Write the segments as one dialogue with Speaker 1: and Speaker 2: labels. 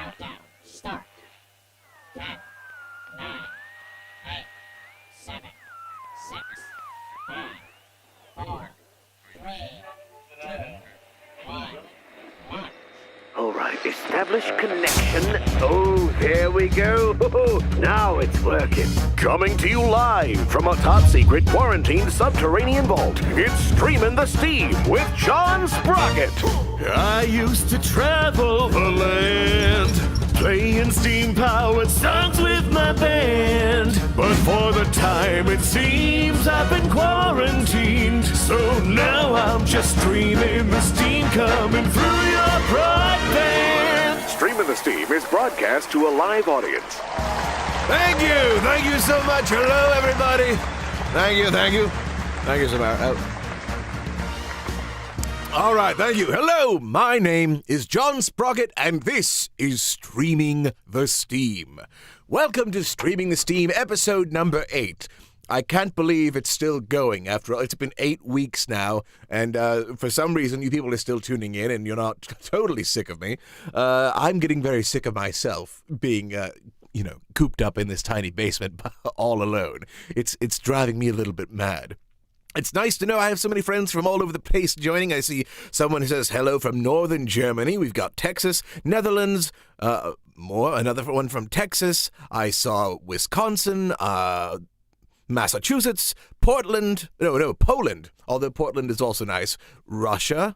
Speaker 1: Countdown. Start. 10, 9, 8, 7, 6, 5, 4, 3, 2, 1.
Speaker 2: All right, establish connection. Oh, there we go. Now it's working.
Speaker 3: Coming to you live from a top-secret quarantined subterranean vault, it's Streamin' the Steam with John Sprocket. I used to travel the land, playing steam-powered songs with my band. But for the time it seems I've been quarantined, so now I'm just streaming the steam coming through your broadband. Streamin' the Steam is broadcast to a live audience.
Speaker 4: Thank you so much. Hello, everybody. Thank you so much. All right, thank you. Hello, my name is John Sprocket, and this is Streaming the Steam. Welcome to Streaming the Steam, episode number 8. I can't believe it's still going after all. It's been 8 weeks now, and for some reason you people are still tuning in, and you're not totally sick of me. I'm getting very sick of myself being cooped up in this tiny basement all alone. It's driving me a little bit mad. It's nice to know I have so many friends from all over the place joining. I see someone who says hello from northern Germany. We've got Texas, Netherlands, another one from Texas. I saw Wisconsin, Massachusetts, Poland, although Portland is also nice. Russia,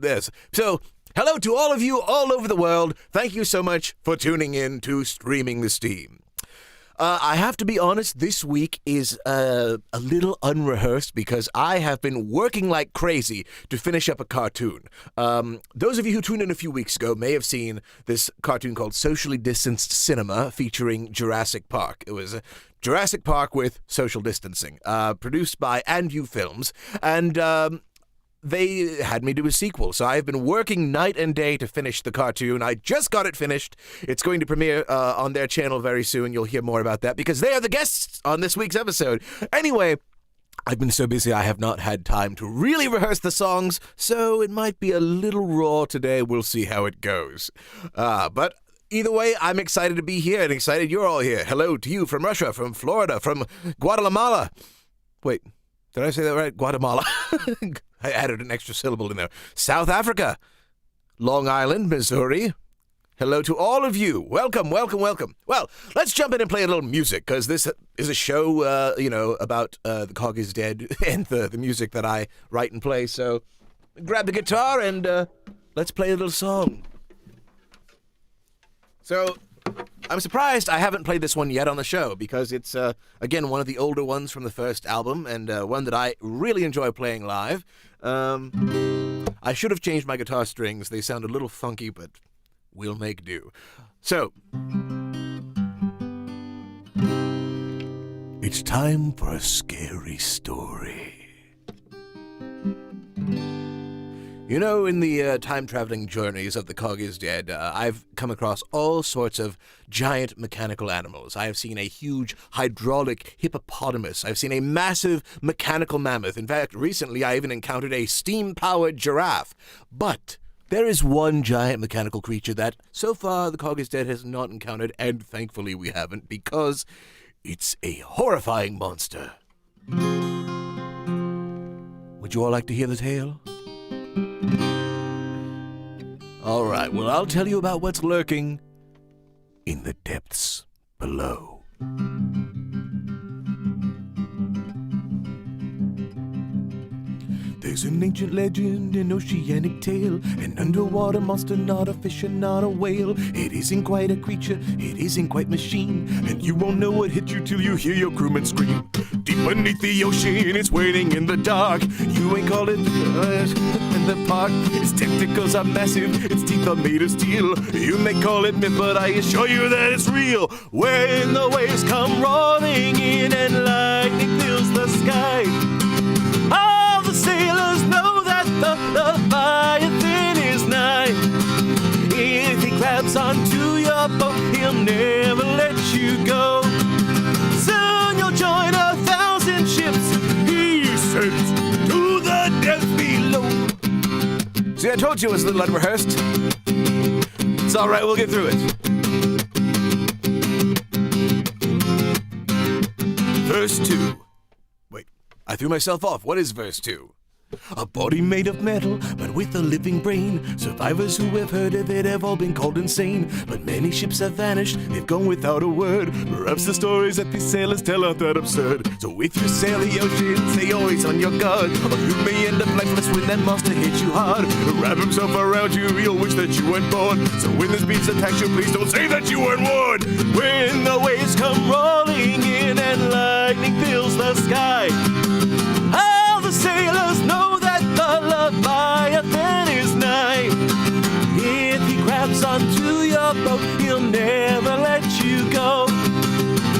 Speaker 4: yes. So, hello to all of you all over the world. Thank you so much for tuning in to Streaming the Steam. I have to be honest, this week is a little unrehearsed because I have been working like crazy to finish up a cartoon. Those of you who tuned in a few weeks ago may have seen this cartoon called Socially Distanced Cinema featuring Jurassic Park. It was Jurassic Park with social distancing, produced by Andview Films, and they had me do a sequel, so I've been working night and day to finish the cartoon. I just got it finished. It's going to premiere on their channel very soon. You'll hear more about that because they are the guests on this week's episode. Anyway, I've been so busy I have not had time to really rehearse the songs, so it might be a little raw today. We'll see how it goes. But either way, I'm excited to be here and excited you're all here. Hello to you from Russia, from Florida, from Guatemala. Wait, did I say that right? Guatemala. I added an extra syllable in there. South Africa, Long Island, Missouri. Hello to all of you. Welcome. Well, let's jump in and play a little music, because this is a show, about The Cog is Dead and the music that I write and play. So grab the guitar and let's play a little song. So I'm surprised I haven't played this one yet on the show, because it's, again, one of the older ones from the first album, and one that I really enjoy playing live. I should have changed my guitar strings. They sound a little funky, but we'll make do. So, it's time for a scary story. You know, in the time-traveling journeys of The Cog is Dead, I've come across all sorts of giant mechanical animals. I have seen a huge hydraulic hippopotamus. I've seen a massive mechanical mammoth. In fact, recently I even encountered a steam-powered giraffe. But there is one giant mechanical creature that, so far, The Cog is Dead has not encountered, and thankfully we haven't, because it's a horrifying monster. Would you all like to hear the tale? All right, well, I'll tell you about what's lurking in the depths below. There's an ancient legend, an oceanic tale, an underwater monster, not a fish and not a whale. It isn't quite a creature, it isn't quite machine, and you won't know what hit you till you hear your crewman scream. Deep beneath the ocean, it's waiting in the dark. You ain't called it in the park. Its tentacles are massive, its teeth are made of steel. You may call it myth, but I assure you that it's real. When the waves come roaring in and lightning fills the sky, all the sailors know that the Leviathan is nigh. If he grabs onto your boat, he'll never let you go. Soon you'll join 1,000 ships he sends to the depths below. See, I told you it was a little unrehearsed. It's all right, we'll get through it. Verse 2. Wait, I threw myself off. What is verse 2? A body made of metal, but with a living brain. Survivors who have heard of it have all been called insane. But many ships have vanished, they've gone without a word. Perhaps the stories that these sailors tell are that absurd. So if you sail the ocean, stay always on your guard, or you may end up lifeless when that monster hits you hard. Wrap himself around you, you'll wish that you weren't born. So when this beast attacks you, please don't say that you weren't warned. When the waves come rolling in and lightning fills the sky, all the sailors know that the Leviathan is nigh. If he grabs onto your boat, he'll never let you go.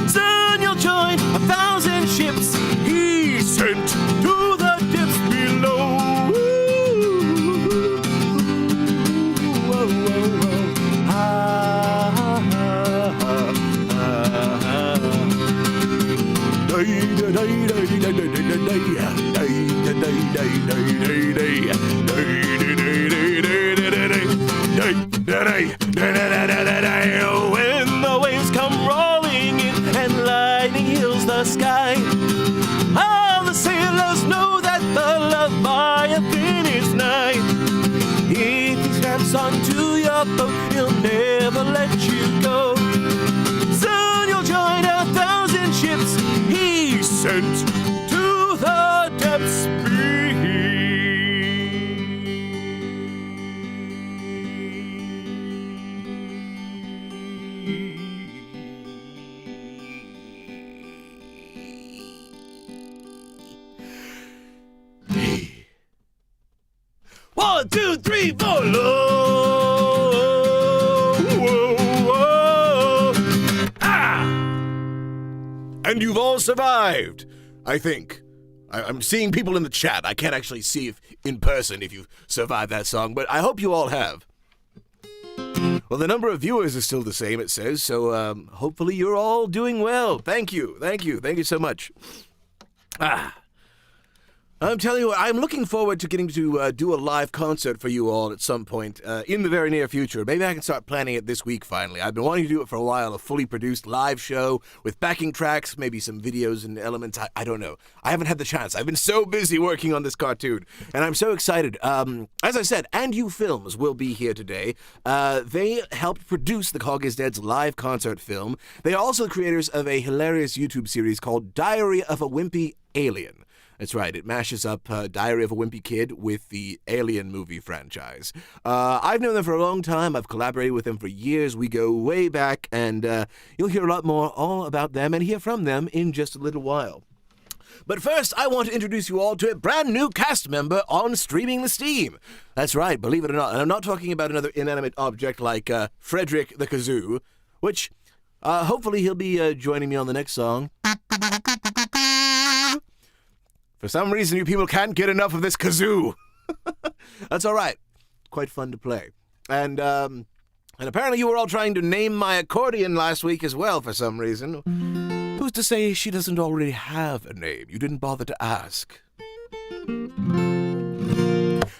Speaker 4: Soon you'll join 1,000 ships he sent to the depths below. Whoa, whoa, whoa. Ah, ah, ah, ah, when the waves come rolling in and lightning heals the sky, all the sailors know that the Leviathan is nigh. If he straps onto your boat, he'll never let you go. Soon you'll join 1,000 ships he sent to the depths One, two, three, four, low. Whoa, whoa. Ah! And you've all survived, I think. I'm seeing people in the chat. I can't actually see if in person if you've survived that song, but I hope you all have. Well, the number of viewers is still the same, it says, so hopefully you're all doing well. Thank you so much. I'm telling you what, I'm looking forward to getting to do a live concert for you all at some point in the very near future. Maybe I can start planning it this week, finally. I've been wanting to do it for a while, a fully produced live show with backing tracks, maybe some videos and elements. I don't know. I haven't had the chance. I've been so busy working on this cartoon, and I'm so excited. As I said, And You Films will be here today. They helped produce the Cog is Dead's live concert film. They are also the creators of a hilarious YouTube series called Diary of a Wimpy Alien. That's right, it mashes up Diary of a Wimpy Kid with the Alien movie franchise. I've known them for a long time. I've collaborated with them for years. We go way back, and you'll hear a lot more all about them and hear from them in just a little while. But first, I want to introduce you all to a brand new cast member on Streaming the Steam. That's right, believe it or not. And I'm not talking about another inanimate object like Frederick the Kazoo, which hopefully he'll be joining me on the next song. For some reason, you people can't get enough of this kazoo. That's all right. Quite fun to play. And apparently you were all trying to name my accordion last week as well for some reason. Who's to say she doesn't already have a name? You didn't bother to ask.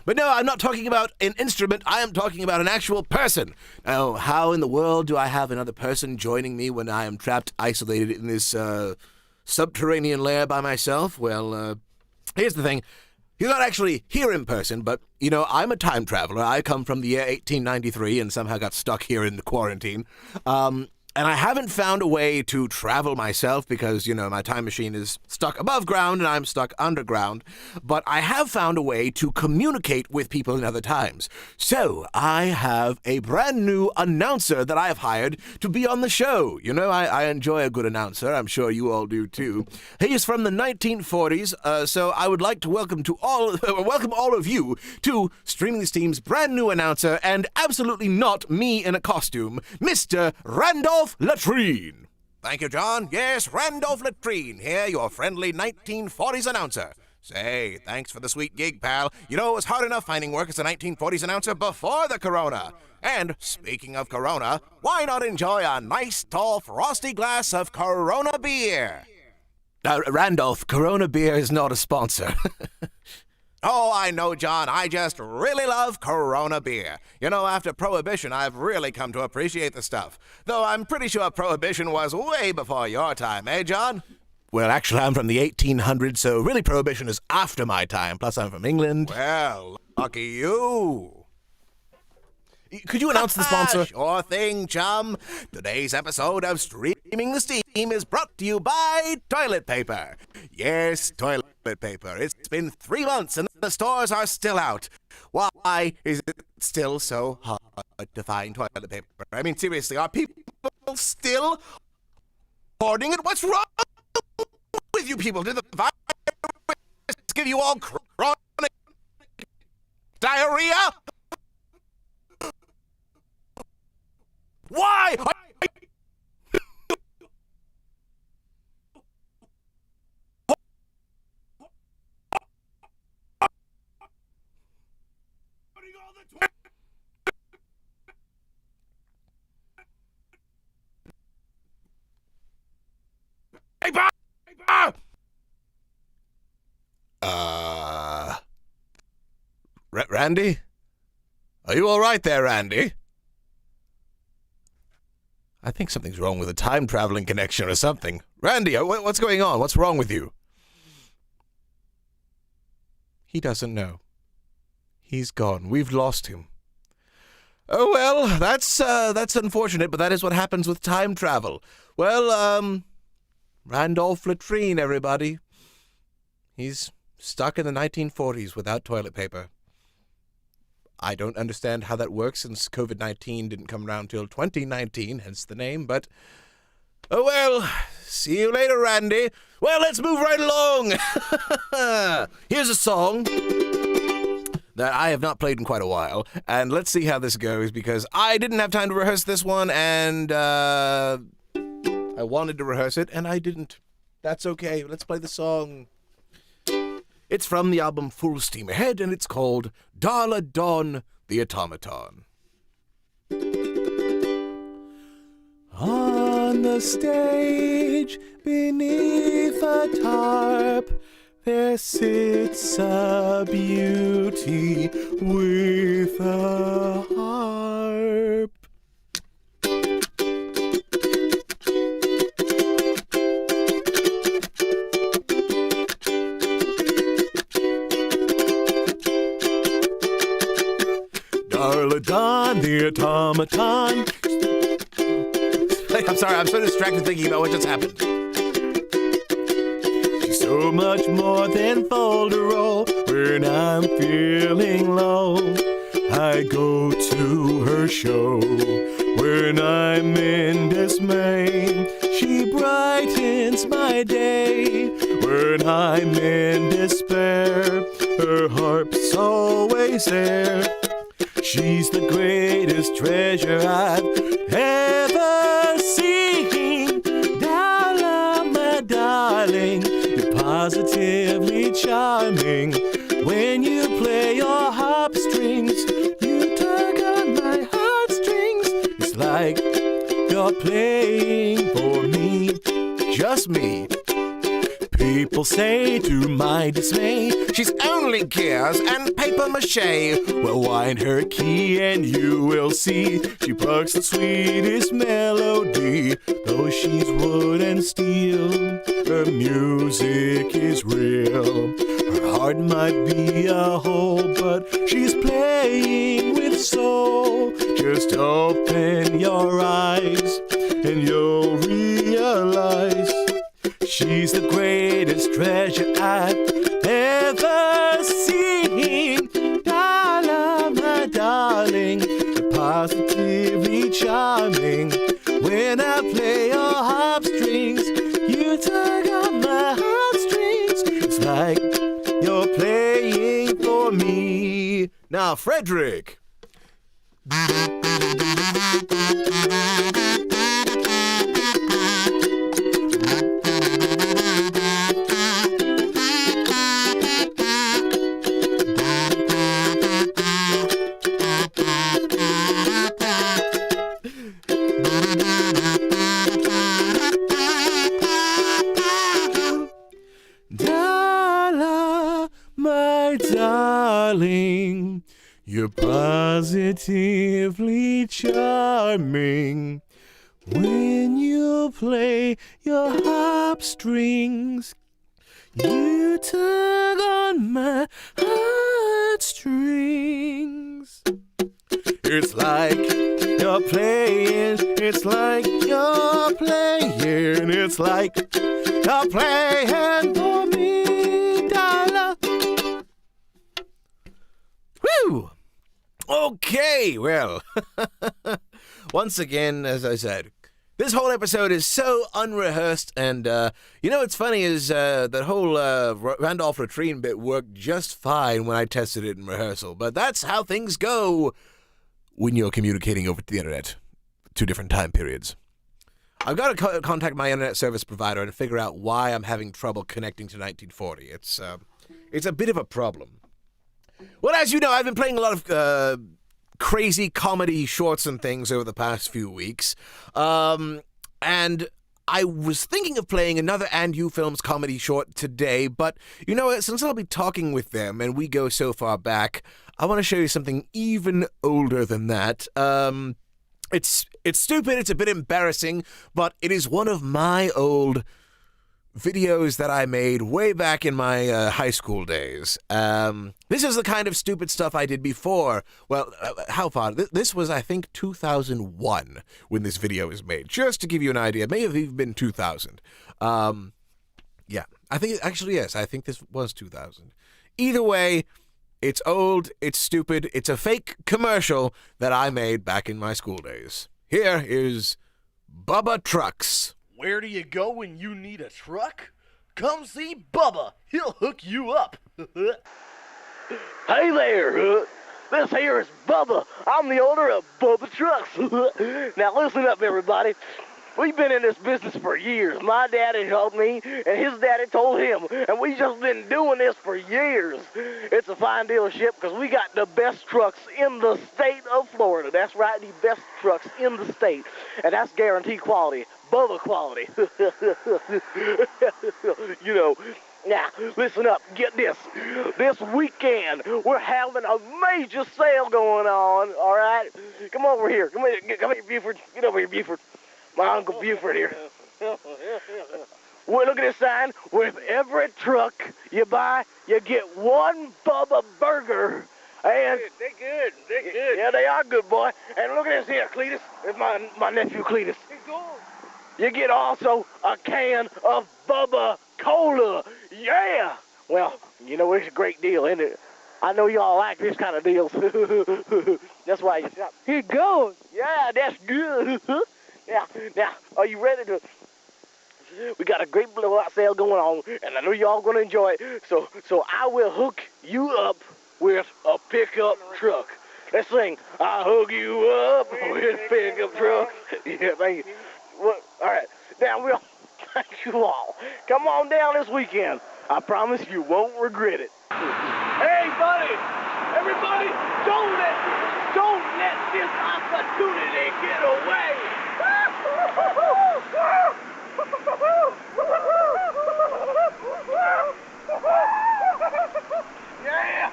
Speaker 4: But no, I'm not talking about an instrument. I am talking about an actual person. Now, how in the world do I have another person joining me when I am trapped, isolated in this subterranean lair by myself? Well, here's the thing. You're not actually here in person, but, you know, I'm a time traveler. I come from the year 1893 and somehow got stuck here in the quarantine. And I haven't found a way to travel myself because, you know, my time machine is stuck above ground and I'm stuck underground. But I have found a way to communicate with people in other times. So I have a brand new announcer that I have hired to be on the show. You know, I enjoy a good announcer. I'm sure you all do too. He is from the 1940s, so I would like to welcome all of you to Streaming the Steam's brand new announcer, and absolutely not me in a costume, Mr. Randolph Latrine. Thank you, John. Yes, Randolph Latrine here, your friendly 1940s announcer. Say, thanks for the sweet gig, pal. You know, it was hard enough finding work as a 1940s announcer before the corona. And speaking of corona, why not enjoy a nice, tall, frosty glass of Corona beer? Randolph, Corona beer is not a sponsor. Oh, I know, John. I just really love Corona beer. You know, after Prohibition, I've really come to appreciate the stuff. Though I'm pretty sure Prohibition was way before your time, eh, John? Well, actually, I'm from the 1800s, so really Prohibition is after my time. Plus, I'm from England. Well, lucky you. Could you announce the sponsor? Sure thing, chum. Today's episode of Streaming the Steam is brought to you by toilet paper. Yes, toilet paper. It's been 3 months and the stores are still out. Why is it still so hard to find toilet paper? I mean, seriously, are people still hoarding it? What's wrong with you people? Did the virus give you all chronic diarrhea? Why? Randy? Are you all right there, Randy? I think something's wrong with a time-traveling connection or something. Randy, what's going on? What's wrong with you? He doesn't know. He's gone. We've lost him. Oh, well, that's unfortunate, but that is what happens with time travel. Well, Randolph Latrine, everybody. He's stuck in the 1940s without toilet paper. I don't understand how that works since COVID-19 didn't come around till 2019, hence the name, but... Oh, well, see you later, Randy. Well, let's move right along. Here's a song that I have not played in quite a while, and let's see how this goes, because I didn't have time to rehearse this one, and I wanted to rehearse it, and I didn't. That's okay. Let's play the song. It's from the album Full Steam Ahead, and it's called Darla Dawn the Automaton. On the stage, beneath a tarp, there sits a beauty with a harp. Darla Dawn the Automaton. I'm sorry, I'm so distracted thinking about what just happened. She's so much more than folderol. When I'm feeling low, I go to her show. When I'm in dismay, she brightens my day. When I'm in despair, her harp's always there. She's the greatest treasure I've ever seen. Darla, my darling, you're positively charming. When you play your harp strings, you tug on my heartstrings. It's like you're playing for me, just me. People say to my dismay, she's only gears and papier-mâché. Well, wind her key and you will see she plucks the sweetest melody. Though she's wood and steel, her music is real. Her heart might be a hole, but she's playing with soul. Just open your eyes and you'll realize she's the greatest treasure I've ever seen. Darla, my darling, you're positively charming. When I play your harp strings, you tug on my heartstrings. It's like you're playing for me. Now, Frederick. Darla, my darling. positively charming when you play your harp strings. You tug on my heartstrings. It's like you're playing, it's like you're playing, it's like you're playing for me, darling. Whew! Okay, well, once again, as I said, this whole episode is so unrehearsed, and, what's funny is that whole Randolph Latrine bit worked just fine when I tested it in rehearsal, but that's how things go when you're communicating over the internet, 2 different time periods. I've got to contact my internet service provider and figure out why I'm having trouble connecting to 1940. It's a bit of a problem. Well, as you know, I've been playing a lot of crazy comedy shorts and things over the past few weeks. And I was thinking of playing another And You Films comedy short today, but you know what? Since I'll be talking with them and we go so far back, I want to show you something even older than that. It's stupid, it's a bit embarrassing, but it is one of my old videos that I made way back in my high school days. This is the kind of stupid stuff I did before. Well, how far? This was, I think, 2001 when this video was made. Just to give you an idea. It may have even been 2000. Yeah, I think, actually, yes, I think this was 2000. Either way, it's old, it's stupid, it's a fake commercial that I made back in my school days. Here is Bubba Trucks.
Speaker 5: Where do you go when you need a truck? Come see Bubba. He'll hook you up.
Speaker 6: Hey there, this here is Bubba. I'm the owner of Bubba Trucks. Now listen up, everybody. We've been in this business for years. My daddy told me, and his daddy told him, and we just been doing this for years. It's a fine dealership because we got the best trucks in the state of Florida. That's right, the best trucks in the state, and that's guaranteed quality. Bubba quality. You know. Now, listen up, get this. This weekend, we're having a major sale going on, all right? Come over here. Come here, Buford. Get over here, Buford. My Uncle Buford here. Well, look at this sign. With every truck you buy, you get one Bubba burger. And
Speaker 5: They're good. They're good.
Speaker 6: yeah, they are good, boy. And look at this here, Cletus. It's my nephew, Cletus.
Speaker 5: They're good.
Speaker 6: You get also a can of Bubba Cola. Yeah. Well, you know, it's a great deal, isn't it? I know y'all like this kind of deals. That's why you shop. Here it goes. Yeah, that's good. Yeah. Now, are you ready to... We got a great blowout sale going on, and I know y'all going to enjoy it. So I will hook you up with a pickup truck. Let's sing. I hook you up with a pickup truck. Yeah, thank you. Well, all right. Now, we'll thank you all. Come on down this weekend. I promise you won't regret it. Hey, buddy. Everybody, don't let this opportunity get away. Yeah,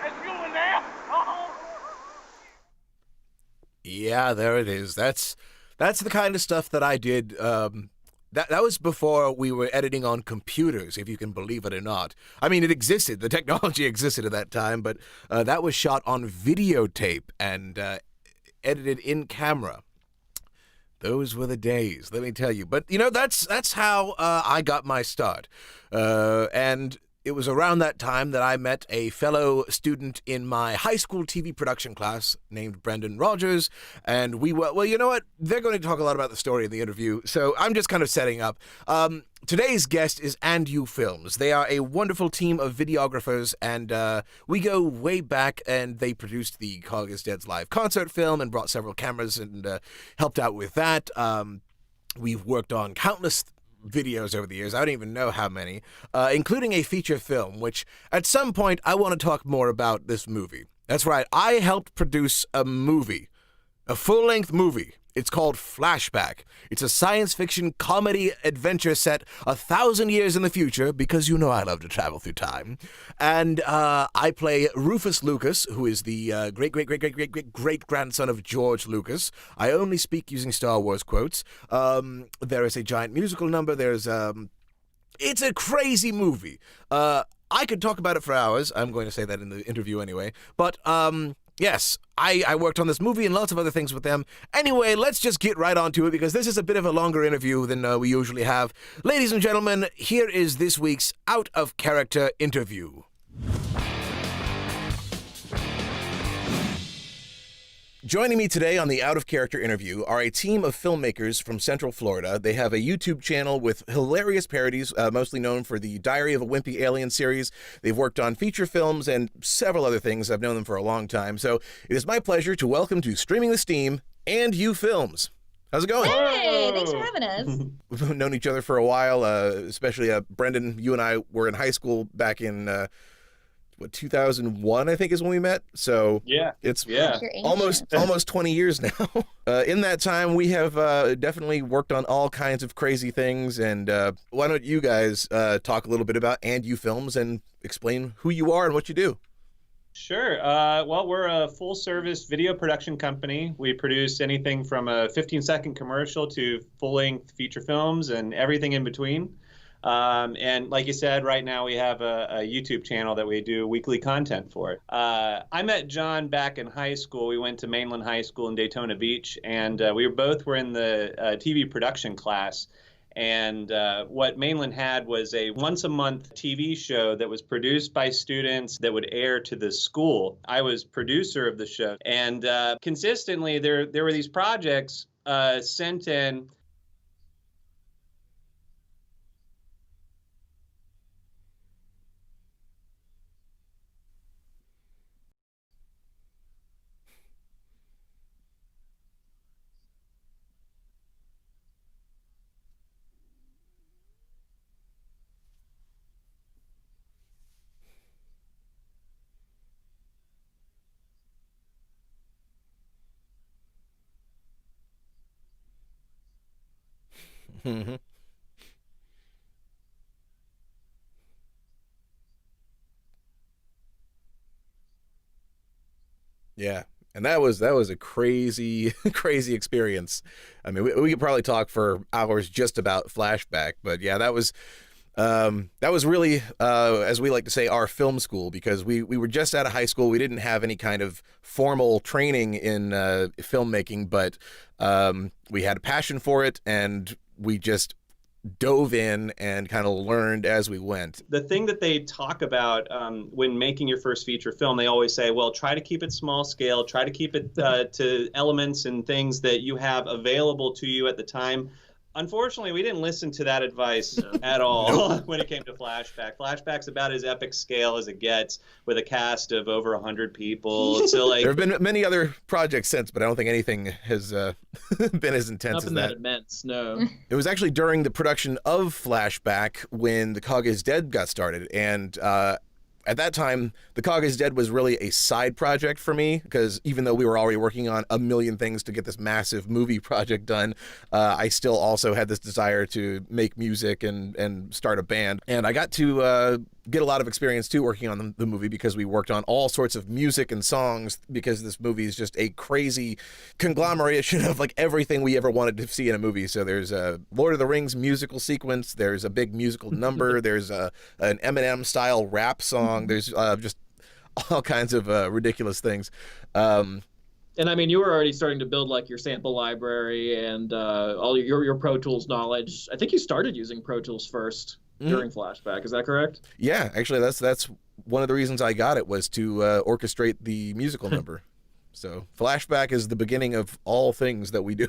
Speaker 6: let's go in there.
Speaker 4: Yeah, there it is. That's the kind of stuff that I did. That was before we were editing on computers, if you can believe it or not. I mean, it existed. The technology existed at that time, but that was shot on videotape and edited in camera. Those were the days, let me tell you. But, you know, that's how I got my start. And it was around that time that I met a fellow student in my high school TV production class named Brendan Rogers, and we were, well, you know what? They're going to talk a lot about the story in the interview, so I'm just kind of setting up. Today's guest is And You Films. They are a wonderful team of videographers, and we go way back, and they produced the Cog is Dead's live concert film and brought several cameras and helped out with that. We've worked on countless videos over the years. I don't even know how many, including a feature film, which at some point I want to talk more about this movie. That's right. I helped produce a movie, a full-length movie. It's called Flashback. It's a science fiction comedy adventure set 1,000 years in the future, because you know I love to travel through time. And I play Rufus Lucas, who is the great-great-great-great-great-great-grandson of George Lucas. I only speak using Star Wars quotes. There is a giant musical number. It's a crazy movie. I could talk about it for hours. I'm going to say that in the interview anyway. But, yes, I worked on this movie and lots of other things with them. Anyway, let's just get right on to it, because this is a bit of a longer interview than we usually have. Ladies and gentlemen, here is this week's Out of Character interview. Joining me today on the Out of Character interview are a team of filmmakers from Central Florida. They have a YouTube channel with hilarious parodies, mostly known for the Diary of a Wimpy Alien series. They've worked on feature films and several other things. I've known them for a long time. So it is my pleasure to welcome to Streaming the Steam And You Films. How's it going?
Speaker 7: Hey, thanks for having us.
Speaker 4: We've known each other for a while, especially Brendan. You and I were in high school back in 2001, I think, is when we met. So it's almost 20 years now. In that time, we have definitely worked on all kinds of crazy things. And why don't you guys talk a little bit about And You Films and explain who you are and what you do?
Speaker 8: Sure. Well, we're a full-service video production company. We produce anything from a 15-second commercial to full-length feature films and everything in between. And like you said, right now we have a YouTube channel that we do weekly content for. I met John back in high school. We went to Mainland High School in Daytona Beach, and we both were in the TV production class. And what Mainland had was a once-a-month TV show that was produced by students that would air to the school. I was producer of the show. And consistently, there were these projects sent in.
Speaker 4: Mm-hmm. Yeah, and that was a crazy crazy experience. I mean, we could probably talk for hours just about Flashback, but yeah, that was really, as we like to say, our film school, because we were just out of high school. We didn't have any kind of formal training in filmmaking, but we had a passion for it, and we just dove in and kind of learned as we went.
Speaker 8: The thing that they talk about when making your first feature film, they always say, well, try to keep it small scale, try to keep it to elements and things that you have available to you at the time. Unfortunately, we didn't listen to that advice at all when it came to Flashback. Flashback's about as epic scale as it gets, with a cast of over 100 people. So, like,
Speaker 4: there have been many other projects since, but I don't think anything has been as intense as that.
Speaker 9: Nothing that immense, no.
Speaker 4: It was actually during the production of Flashback when The Cog is Dead got started, and at that time, The Cog is Dead was really a side project for me, because even though we were already working on a million things to get this massive movie project done, I still also had this desire to make music and start a band. And I got to get a lot of experience, too, working on the movie, because we worked on all sorts of music and songs, because this movie is just a crazy conglomeration of, like, everything we ever wanted to see in a movie. So there's a Lord of the Rings musical sequence, there's a big musical number, there's an Eminem-style rap song, there's just all kinds of ridiculous things.
Speaker 9: And I mean, you were already starting to build like your sample library and all your Pro Tools knowledge. I think you started using Pro Tools first during Flashback. Is that correct?
Speaker 4: Yeah, actually, that's one of the reasons I got it, was to orchestrate the musical number. So Flashback is the beginning of all things that we do.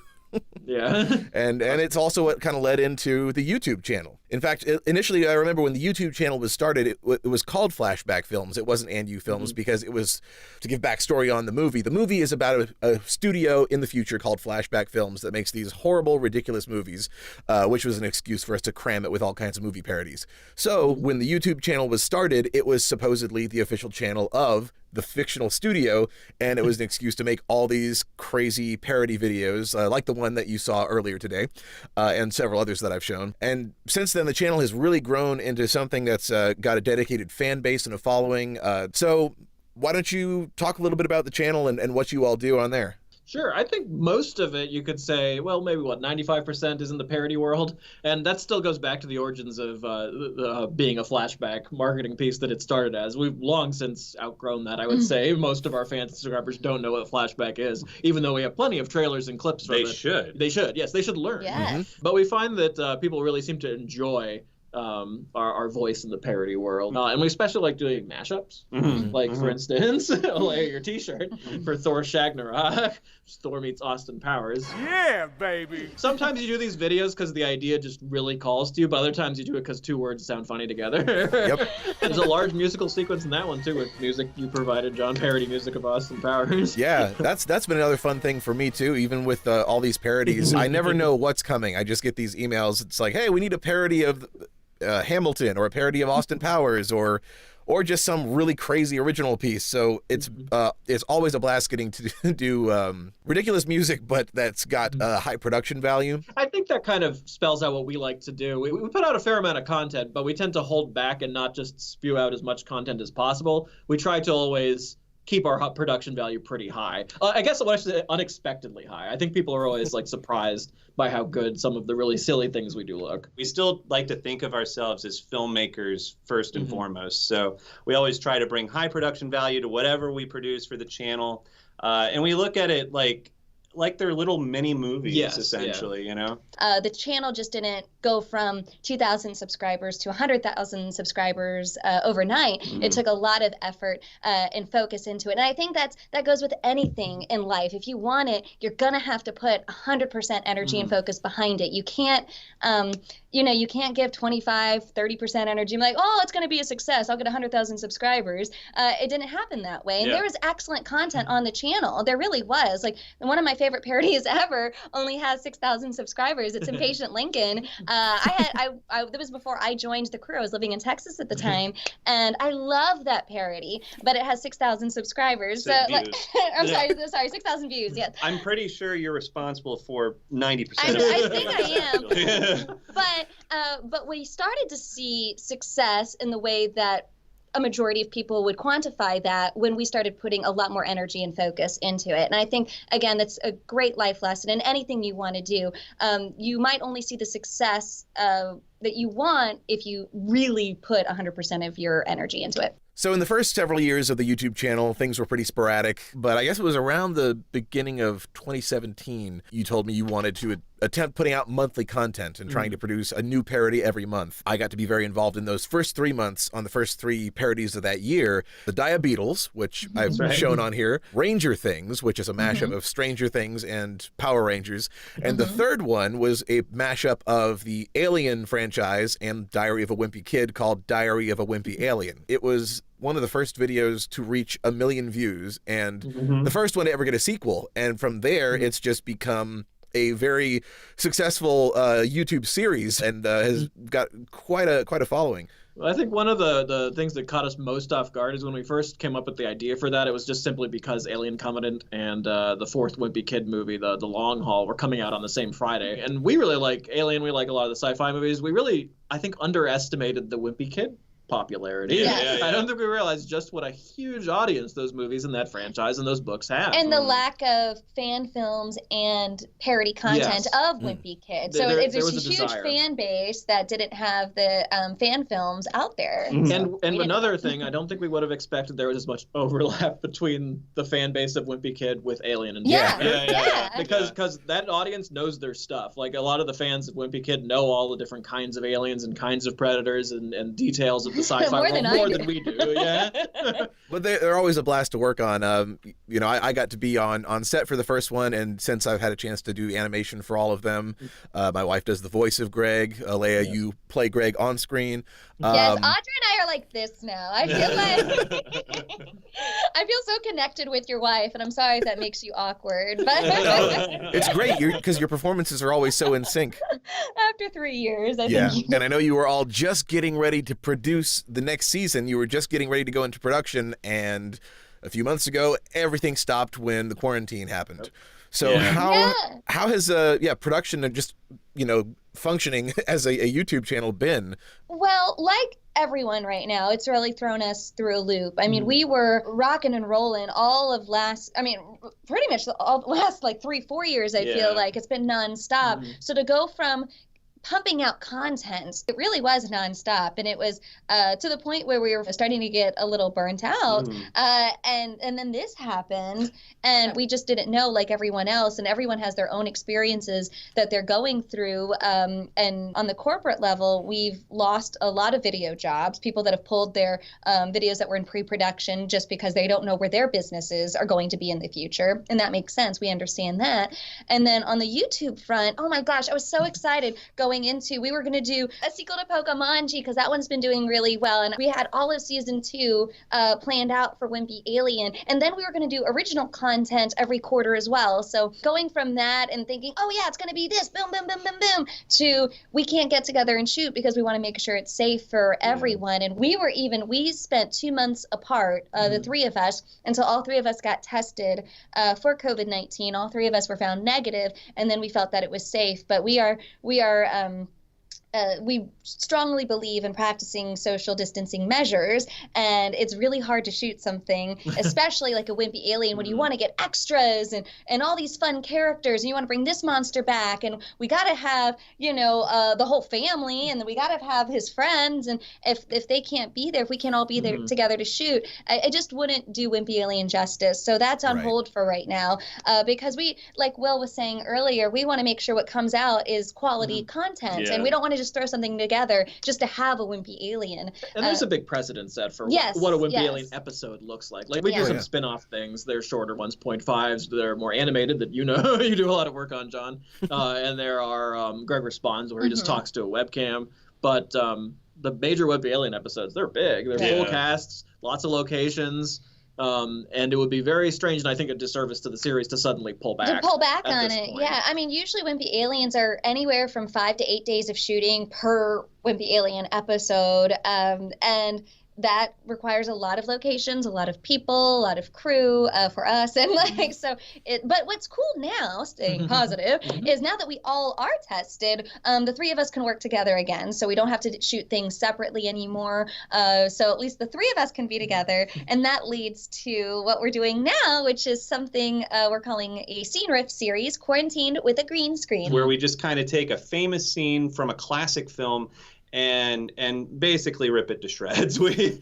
Speaker 9: Yeah.
Speaker 4: And it's also what kind of led into the YouTube channel. In fact, initially, I remember when the YouTube channel was started, it was called Flashback Films. It wasn't And You Films because it was, to give backstory on the movie is about a studio in the future called Flashback Films that makes these horrible, ridiculous movies, which was an excuse for us to cram it with all kinds of movie parodies. So when the YouTube channel was started, it was supposedly the official channel of the fictional studio, and it was an excuse to make all these crazy parody videos like the one that you saw earlier today, and several others that I've shown. And since then, the channel has really grown into something that's got a dedicated fan base and a following. So why don't you talk a little bit about the channel and what you all do on there?
Speaker 9: Sure. I think most of it, you could say, well, maybe 95% is in the parody world. And that still goes back to the origins of being a flashback marketing piece that it started as. We've long since outgrown that, I would say. Most of our fans and subscribers don't know what flashback is, even though we have plenty of trailers and clips from it. They should. Yes, they should learn.
Speaker 7: Yes.
Speaker 9: But we find that people really seem to enjoy our voice in the parody world, and we especially like doing mashups. For instance, like your T-shirt for Thor Shagnarok, Thor meets Austin Powers.
Speaker 3: Yeah, baby.
Speaker 9: Sometimes you do these videos because the idea just really calls to you, but other times you do it because two words sound funny together.
Speaker 4: Yep.
Speaker 9: There's a large musical sequence in that one too, with music you provided, John, parody music of Austin Powers.
Speaker 4: Yeah, that's been another fun thing for me too. Even with all these parodies, I never know what's coming. I just get these emails. It's like, hey, we need a parody of Hamilton, or a parody of Austin Powers, or just some really crazy original piece. So it's always a blast getting to do ridiculous music, but that's got high production value.
Speaker 9: I think that kind of spells out what we like to do. We put out a fair amount of content, but we tend to hold back and not just spew out as much content as possible. We try to always keep our production value pretty high. I guess I should say unexpectedly high. I think people are always like surprised by how good some of the really silly things we do look.
Speaker 8: We still like to think of ourselves as filmmakers first and foremost. So we always try to bring high production value to whatever we produce for the channel. And we look at it like they're little mini movies, essentially, you know?
Speaker 7: The channel just didn't go from 2,000 subscribers to 100,000 subscribers overnight. It took a lot of effort and focus into it. And I think that goes with anything in life. If you want it, you're going to have to put 100% energy and focus behind it. You can't, you can't give 25, 30% energy and be like, oh, it's going to be a success. I'll get 100,000 subscribers. It didn't happen that way. And there was excellent content on the channel. There really was. Like, one of my favorite parodies ever only has 6,000 subscribers. It's Impatient Lincoln. That was before I joined the crew. I was living in Texas at the time, and I love that parody, but it has 6,000 subsubscribers. So, I'm sorry, 6,000 views. Yes.
Speaker 8: I'm pretty sure you're responsible for 90% of
Speaker 7: it. I think I am. But we started to see success in the way that a majority of people would quantify that when we started putting a lot more energy and focus into it. And I think, again, that's a great life lesson in anything you want to do. You might only see the success that you want if you really put 100% of your energy into it.
Speaker 4: So in the first several years of the YouTube channel, things were pretty sporadic, but I guess it was around the beginning of 2017, you told me you wanted to attempt putting out monthly content and trying to produce a new parody every month. I got to be very involved in those first 3 months on the first 3 parodies of that year. The Diabeatles, which I've shown on here, Ranger Things, which is a mashup of Stranger Things and Power Rangers, and the third one was a mashup of the Alien franchise and Diary of a Wimpy Kid called Diary of a Wimpy Alien. It was one of the first videos to reach 1 million views and the first one to ever get a sequel. And from there, it's just become a very successful YouTube series and has got quite a following.
Speaker 9: I think one of the things that caught us most off guard is when we first came up with the idea for that, it was just simply because Alien Covenant and the fourth Wimpy Kid movie, the Long Haul, were coming out on the same Friday. And we really like Alien, we like a lot of the sci-fi movies. We really, I think, underestimated the Wimpy Kid popularity.
Speaker 7: Yes.
Speaker 9: I don't think we realized just what a huge audience those movies and that franchise and those books have.
Speaker 7: And the lack of fan films and parody content of Wimpy Kid. So it's a huge fan base that didn't have the fan films out there.
Speaker 9: And another thing, I don't think we would have expected there was as much overlap between the fan base of Wimpy Kid with Alien and because that audience knows their stuff. Like, a lot of the fans of Wimpy Kid know all the different kinds of aliens and kinds of predators and details of the sci-fi
Speaker 7: More
Speaker 9: world
Speaker 7: than I
Speaker 9: more
Speaker 7: do.
Speaker 9: than we do. Yeah.
Speaker 4: But they're always a blast to work on. I got to be on set for the first one, and since I've had a chance to do animation for all of them, my wife does the voice of Greg. Leia, you play Greg on screen.
Speaker 7: Yes, Audra and I are like this now. I feel like I feel so connected with your wife, and I'm sorry if that makes you awkward. But
Speaker 4: It's great because your performances are always so in sync.
Speaker 7: after 3 years, I
Speaker 4: Yeah,
Speaker 7: think.
Speaker 4: and I know you were all just getting ready to produce the next season. You were just getting ready to go into production, and a few months ago, everything stopped when the quarantine happened. So how has production and just functioning as a YouTube channel been?
Speaker 7: Well, like everyone right now, it's really thrown us through a loop. I mean, we were rocking and rolling pretty much all the last like 3-4 years, I feel like it's been nonstop. So to go from pumping out content, it really was nonstop, and it was to the point where we were starting to get a little burnt out. And then this happened, and we just didn't know, like everyone else, and everyone has their own experiences that they're going through. And on the corporate level, we've lost a lot of video jobs, people that have pulled their videos that were in pre-production just because they don't know where their businesses are going to be in the future, and that makes sense. We understand that. And then on the YouTube front, oh my gosh, I was so excited we were going to do a sequel to Pokemonji because that one's been doing really well, and we had all of season 2 planned out for Wimpy Alien, and then we were going to do original content every quarter as well. So going from that and thinking, oh yeah, it's going to be this, boom, boom, boom, boom, boom, to we can't get together and shoot because we want to make sure it's safe for everyone. And we spent 2 months apart, the 3 of us, until all 3 of us got tested for COVID-19. All 3 of us were found negative, and then we felt that it was safe. But we strongly believe in practicing social distancing measures, and it's really hard to shoot something, especially like a Wimpy Alien, when you want to get extras and all these fun characters, and you want to bring this monster back, and we got to have the whole family, and then we got to have his friends, and if they can't be there, if we can't all be there together to shoot, I just wouldn't do Wimpy Alien justice. So that's on hold for right now, because we, like Will was saying earlier, we want to make sure what comes out is quality content, and we don't want to just throw something together just to have a Wimpy Alien.
Speaker 9: And there's a big precedent set for what a Wimpy Alien episode looks like. Like we do some spin-off things. They're shorter ones, 0.5s. They're more animated that you do a lot of work on, John. And there are Greg Responds, where he just talks to a webcam. But the major Wimpy Alien episodes, they're big. They're full casts, lots of locations. And it would be very strange, and I think a disservice to the series to suddenly pull back.
Speaker 7: To pull back on it,
Speaker 9: point.
Speaker 7: yeah. I mean, usually Wimpy Aliens are anywhere from 5 to 8 days of shooting per Wimpy Alien episode, and that requires a lot of locations, a lot of people, a lot of crew for us, and But what's cool now, staying positive, is now that we all are tested, the 3 of us can work together again, so we don't have to shoot things separately anymore. So at least the 3 of us can be together, and that leads to what we're doing now, which is something we're calling a scene riff series, Quarantined with a Green Screen,
Speaker 8: where we just kind of take a famous scene from a classic film and basically rip it to shreds. We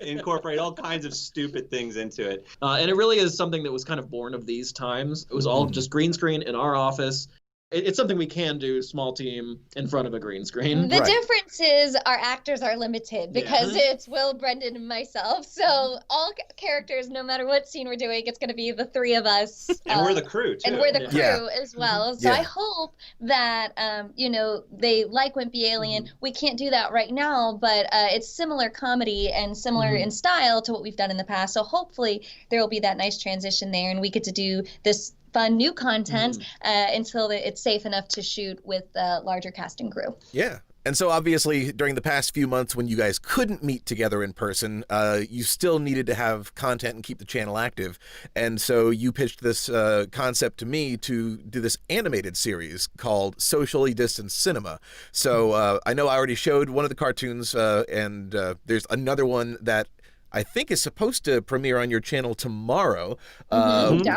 Speaker 8: incorporate all kinds of stupid things into it.
Speaker 9: And it really is something that was kind of born of these times. It was all just green screen in our office. It's something we can do, small team, in front of a green screen.
Speaker 7: The difference is our actors are limited because it's Will, Brendan, and myself. So all characters, no matter what scene we're doing, it's going to be the 3 of us.
Speaker 8: And we're the crew, too.
Speaker 7: And we're the crew as well. So I hope that, they like Wimpy Alien. We can't do that right now, but it's similar comedy and similar in style to what we've done in the past. So hopefully there will be that nice transition there, and we get to do this fun new content until it's safe enough to shoot with a larger cast and crew.
Speaker 4: Yeah. And so obviously during the past few months when you guys couldn't meet together in person, you still needed to have content and keep the channel active. And so you pitched this concept to me to do this animated series called Socially Distanced Cinema. So I know I already showed one of the cartoons, and there's another one that I think is supposed to premiere on your channel tomorrow.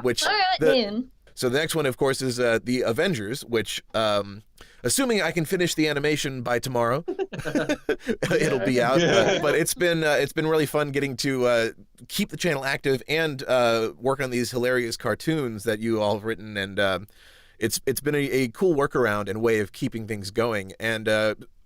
Speaker 4: Which so the next one, of course, is the Avengers, which, assuming I can finish the animation by tomorrow, it'll be out. But it's been really fun getting to keep the channel active and work on these hilarious cartoons that you all have written, and it's been a cool workaround and way of keeping things going. And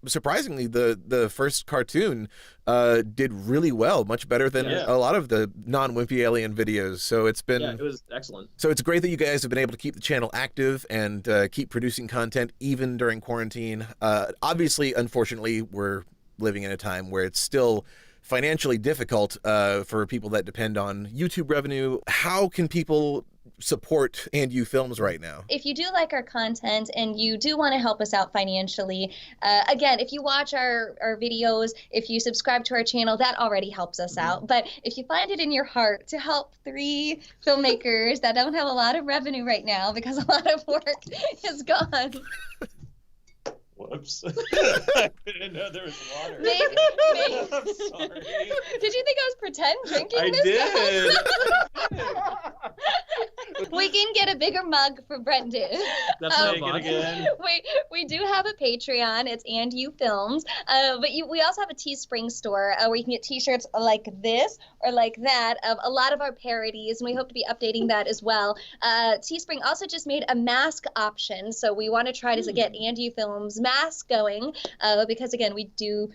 Speaker 4: surprisingly, the first cartoon did really well, much better than a lot of the non-Wimpy Alien videos. So it's been
Speaker 9: it was excellent.
Speaker 4: So it's great that you guys have been able to keep the channel active and keep producing content even during quarantine. Obviously, unfortunately, we're living in a time where it's still financially difficult for people that depend on YouTube revenue. How can people support And You Films right now?
Speaker 7: If you do like our content and you do want to help us out financially, again, if you watch our videos, if you subscribe to our channel, that already helps us out. But if you find it in your heart to help 3 filmmakers that don't have a lot of revenue right now because a lot of work is gone.
Speaker 8: Whoops. I didn't know there was water.
Speaker 7: Maybe.
Speaker 8: I'm sorry.
Speaker 7: Did you think I was pretend drinking
Speaker 8: I
Speaker 7: this?
Speaker 8: did.
Speaker 7: We can get a bigger mug for Brendan.
Speaker 9: That's
Speaker 8: Take
Speaker 9: not
Speaker 8: it again.
Speaker 7: We do have a Patreon. It's And You Films. But we also have a Teespring store where you can get T-shirts like this or like that of a lot of our parodies, and we hope to be updating that as well. Teespring also just made a mask option, so we want to try to get And You Films mask going because again we do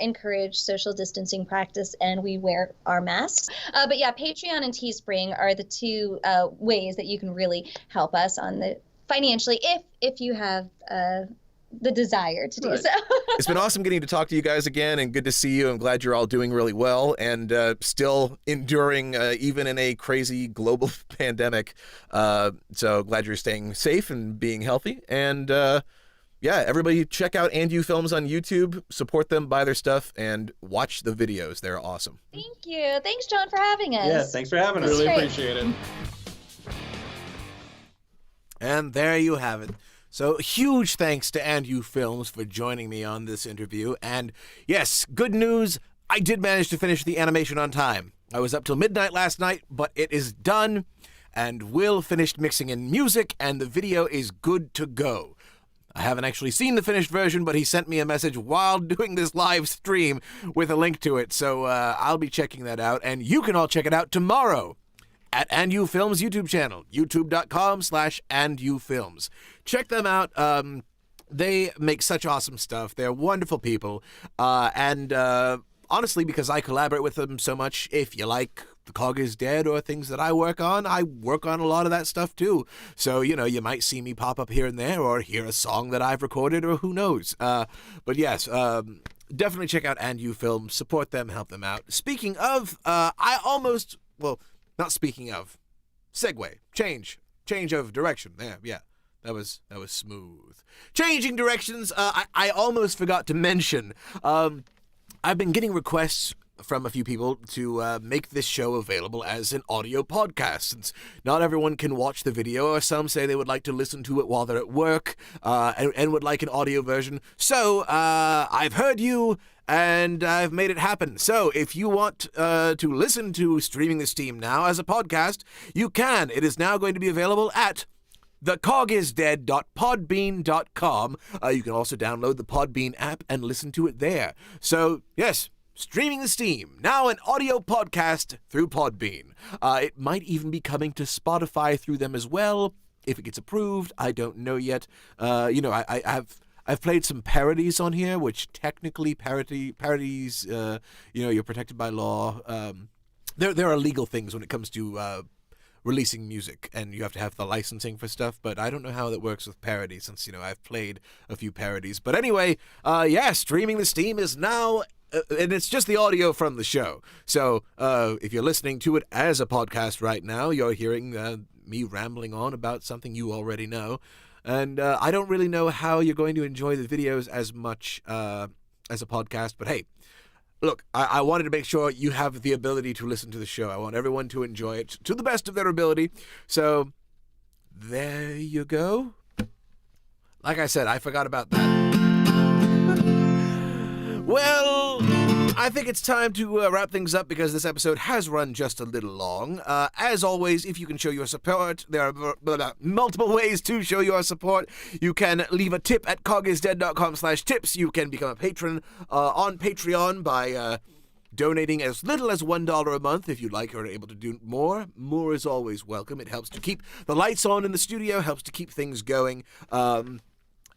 Speaker 7: encourage social distancing practice and we wear our masks. But yeah, Patreon and Teespring are the 2 ways that you can really help us on the financially if you have the desire to do so.
Speaker 4: It's been awesome getting to talk to you guys again, and good to see you. I'm glad you're all doing really well and still enduring even in a crazy global pandemic. So glad you're staying safe and being healthy. And yeah, everybody check out And You Films on YouTube, support them, buy their stuff, and watch the videos. They're awesome.
Speaker 7: Thank you. Thanks, John, for having us.
Speaker 8: Yeah, thanks for having us.
Speaker 9: Really
Speaker 7: Great.
Speaker 9: appreciate it.
Speaker 4: And there you have it. So huge thanks to And You Films for joining me on this interview. And yes, good news, I did manage to finish the animation on time. I was up till midnight last night, but it is done. And Will finished mixing in music, and the video is good to go. I haven't actually seen the finished version, but he sent me a message while doing this live stream with a link to it. So I'll be checking that out. And you can all check it out tomorrow at And You Films YouTube channel, youtube.com/andyoufilms. Check them out. They make such awesome stuff. They're wonderful people. And honestly, because I collaborate with them so much, if you like The Cog is Dead or things that I work on a lot of that stuff too. So, you might see me pop up here and there or hear a song that I've recorded or who knows. But yes, definitely check out And You Films. Support them, help them out. Speaking of, not speaking of. Segue. Change of direction. There, yeah. That was smooth. Changing directions. I almost forgot to mention. I've been getting requests from a few people to make this show available as an audio podcast, since not everyone can watch the video, or some say they would like to listen to it while they're at work and would like an audio version. So I've heard you, and I've made it happen. So if you want to listen to Streaming the Steam now as a podcast, you can. It is now going to be available at thecogisdead.podbean.com. You can also download the Podbean app and listen to it there. So, yes, Streaming the Steam, now an audio podcast through Podbean. It might even be coming to Spotify through them as well, if it gets approved. I don't know yet. I've played some parodies on here, which technically parodies, you're protected by law. There are legal things when it comes to releasing music, and you have to have the licensing for stuff, but I don't know how that works with parodies, since, I've played a few parodies. But anyway, Streaming the Steam is now, and it's just the audio from the show. So if you're listening to it as a podcast right now, you're hearing me rambling on about something you already know. And I don't really know how you're going to enjoy the videos as much as a podcast, but hey, look, I wanted to make sure you have the ability to listen to the show. I want everyone to enjoy it to the best of their ability. So, there you go. Like I said, I forgot about that. Well, I think it's time to wrap things up because this episode has run just a little long. As always, if you can show your support, there are multiple ways to show your support. You can leave a tip at cogisdead.com/tips. You can become a patron on Patreon by donating as little as $1 a month if you'd like or are able to do more. More is always welcome. It helps to keep the lights on in the studio, helps to keep things going.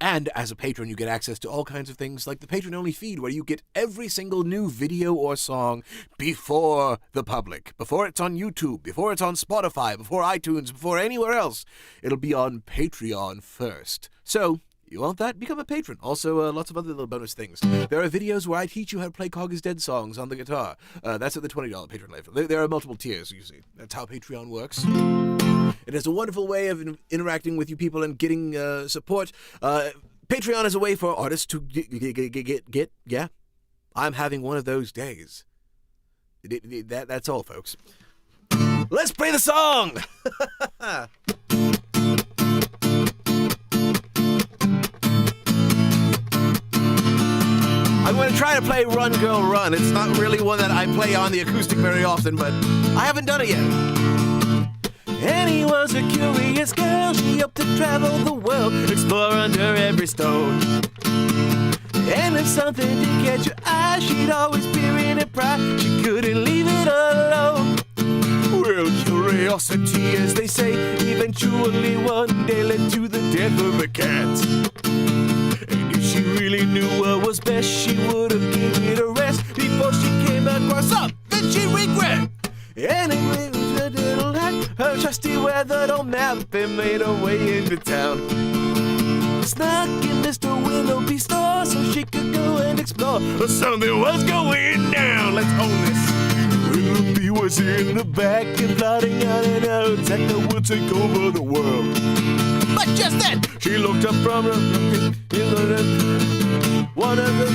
Speaker 4: And as a patron, you get access to all kinds of things like the patron-only feed, where you get every single new video or song before the public, before it's on YouTube, before it's on Spotify, before iTunes, before anywhere else. It'll be on Patreon first. So, you want that? Become a patron. Also, lots of other little bonus things. There are videos where I teach you how to play Cog is Dead songs on the guitar. That's at the $20 patron level. There are multiple tiers, you see. That's how Patreon works. It is a wonderful way of interacting with you people and getting support. Patreon is a way for artists to get, yeah. I'm having one of those days. That's all, folks. Let's play the song! I'm going to try to play Run Girl Run. It's not really one that I play on the acoustic very often, but I haven't done it yet. Annie was a curious girl. She hoped to travel the world, explore under every stone. And if something did catch her eye, she'd always peer in and pry. She couldn't leave it alone. Well, curiosity, as they say, eventually one day led to the death of a cat. And if she really knew what was best, she would have given it a rest before she came across something she'd regret. Anyway, her trusty weathered old map and made her way into town. Snuck in Mr. Willoughby's store so she could go and explore. But something was going down. Let's own this. Willoughby was in the back and plotting out an attack that would take over the world. But just then, she looked up from one of the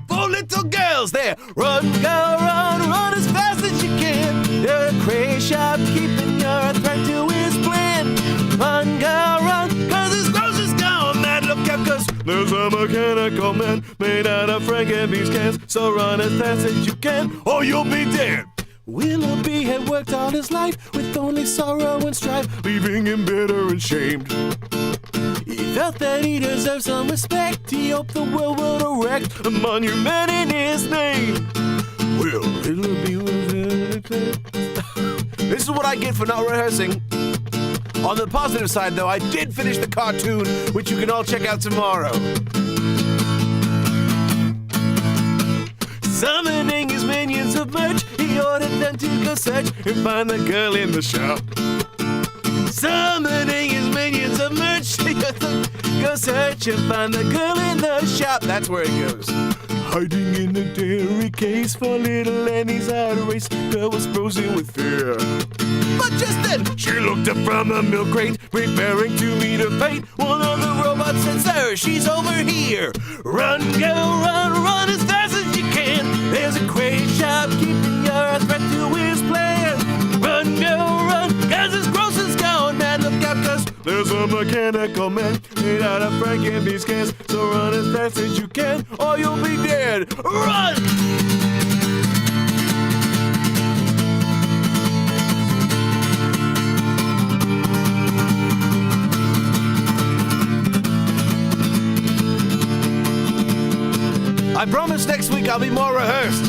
Speaker 4: 4 little girls there. Run, girl, run, run as fast as you can. They're a crazy shopkeeping, you're a threat to his plan. Run, girl, run, cause his groceries gone mad. Look out, cause there's a mechanical man made out of Frank and Beans cans. So run as fast as you can, or you'll be dead. Willoughby had worked all his life with only sorrow and strife, leaving him bitter and shamed. He felt that he deserved some respect. He hoped the world would erect a monument in his name. Well, Willoughby was in This is what I get for not rehearsing. On the positive side, though, I did finish the cartoon, which you can all check out tomorrow. Summoning his minions of merch, he ordered them to go search and find the girl in the shop. Summoning his minions of merch, go search and find the girl in the shop. That's where it goes. Hiding in a dairy case for little Annie's heart race. Girl was frozen with fear. But just then, she looked up from the milk crate, preparing to meet her fate. One of the robots said, "Sir, she's over here. Run, girl, run, run as fast as you can. There's a crazy shopkeeping, you're a threat to his plan. Run, girl, run, cause his grocer's gone mad. Look out, cause there's a mechanical man made out of Frank and Beans cans. So run as fast as you can, or you'll be dead. Run!" I promise next week I'll be more rehearsed.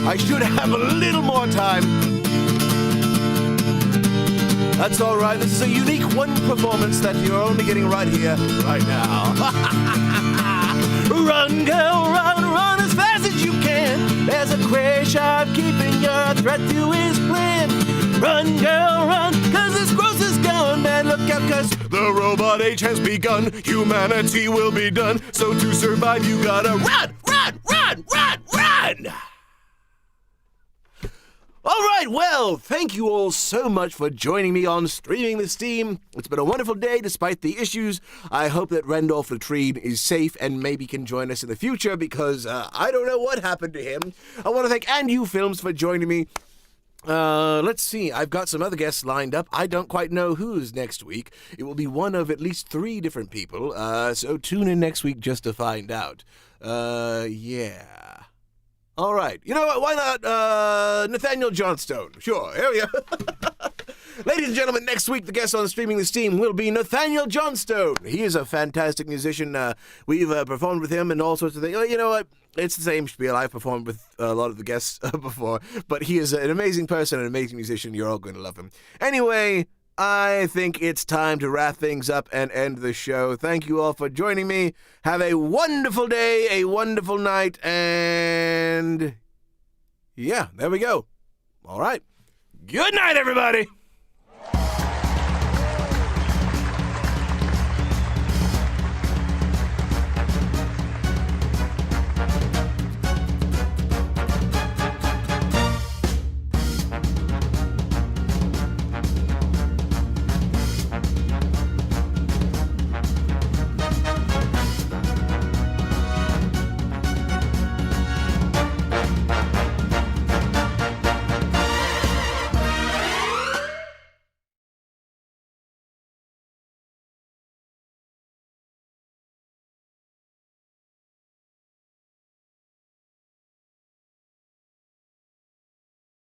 Speaker 4: I should have a little more time. That's all right. This is a unique one performance that you're only getting right here, right now. Run, girl, run, run as fast as you can. There's a crazy shopkeeping, you're a threat to his plan. Run, girl, run, cause this grocer's gone mad. Look out, cause the robot age has begun. Humanity will be done. So to survive, you gotta run, run, run, run, run! All right, well, thank you all so much for joining me on Streaming the Steam. It's been a wonderful day despite the issues. I hope that Randolph Latrine is safe and maybe can join us in the future because I don't know what happened to him. I want to thank And You Films for joining me. Let's see. I've got some other guests lined up. I don't quite know who's next week. It will be one of at least 3 different people. So tune in next week just to find out. Yeah. All right. You know what? Why not, Nathaniel Johnstone? Sure. Here we go. Ladies and gentlemen, next week the guest on Streaming the Steam will be Nathaniel Johnstone. He is a fantastic musician. We've performed with him and all sorts of things. You know what? It's the same spiel. I've performed with a lot of the guests before, but he is an amazing person, an amazing musician. You're all going to love him. Anyway, I think it's time to wrap things up and end the show. Thank you all for joining me. Have a wonderful day, a wonderful night, and yeah, there we go. All right. Good night, everybody.